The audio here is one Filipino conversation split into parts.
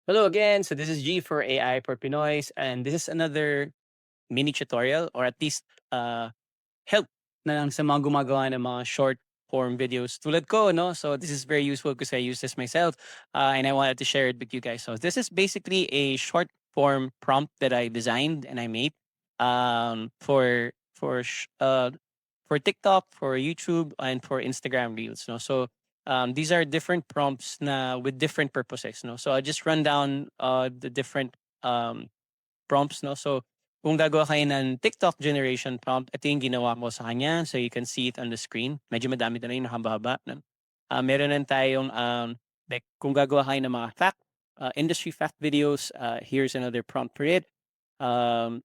Hello again. So this is G for AI for Pinoys, and this is another mini tutorial or at least help na lang sa mga gumagawa ng mga short form videos tulad ko, no? So this is very useful because I use this myself, and I wanted to share it with you guys. So this is basically a short form prompt that I designed and I made for TikTok, for YouTube, and for Instagram Reels. No, so these are different prompts na with different purposes. No, so I'll just run down the different um, prompts. No, so kung gagawa kayo ng TikTok generation prompt, ito yung ginawa ko sa kanya. So you can see it on the screen. Medyo madami na rin, nakababa. No? Meron na tayong, like, kung gagawa kayo ng mga fact, industry fact videos, here's another prompt for it. Um,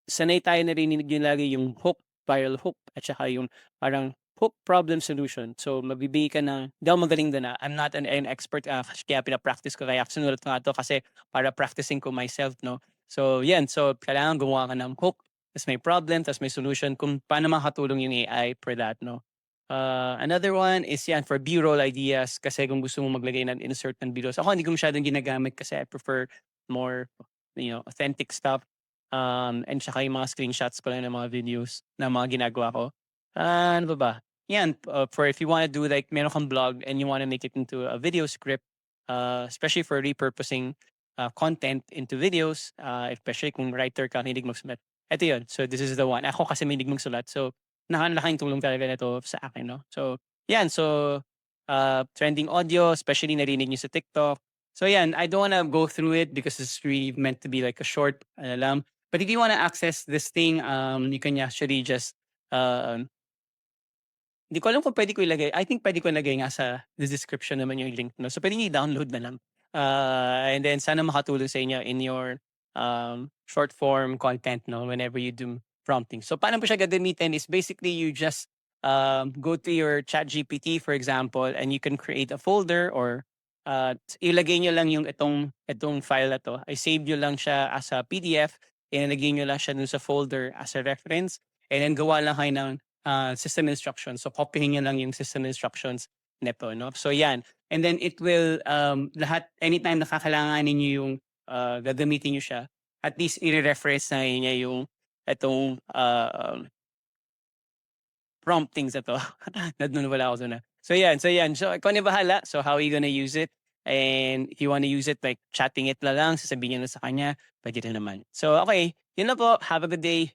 Sanay tayo narinig yun lagi yung hook, viral hook, at saka yung parang hook problem solution. So, mabibigay ka ng, hindi ako magaling doon na. I'm not an expert, kaya pinapractice ko. Kaya sinulat ko nga to kasi para practicing ko myself, no? So, yan. So, kailangan gumawa ka ng hook, tapos may problem, tapos may solution kung paano makatulong yung AI for that, no? Another one is yan for B-roll ideas kasi kung gusto mo maglagay ng insert ng videos. Ako hindi ko masyadong ginagamit kasi I prefer more, authentic stuff. And saka yung mga screenshots ko lang ng mga videos na mga ginagawa ko. Ano ba ba? Yan, for if you wanna do like meron kang blog and you wanna make it into a video script, especially for repurposing content into videos, especially kung writer ka, hilig magsulat. Ito yun. So this is the one. Ako kasi mahilig magsulat. So nakalaking tulong talaga nito sa akin, no? So yan. So trending audio, especially narinig niyo sa TikTok. So yan, I don't wanna go through it because it's really meant to be like a short, ano lang. But if you want to access this thing, you can actually just, uh, hindi ko alam kung pwede ko ilagay. I think pwede ko ilagay nga sa the description naman yung link. No? So pwede niyo i-download na lang. And then sana makatulong sa inyo in your short form content, no, whenever you do prompting. So paano po siya gagamitin is basically you just go to your chat GPT, for example, and you can create a folder or ilagay nyo lang yung itong file na to. I saved nyo lang siya as a PDF, ilalagay nyo lang siya dun sa folder as a reference, and then gawa lang kayo ng system instructions. So copyhin niyo lang yung system instructions nito, no? So yan. And then it will lahat anytime na kakailanganin niyo yung gagamitin niyo siya, at least i-reference na niya yung itong promptings na 'to. Wala ako dun, So yan, so yan. So ikaw na bahala. So how are you gonna use it? And if you wanna use it like chatting it na lang, sasabihin niyo na sa kanya, puwede rin naman. So okay, yun lang po. Have a good day.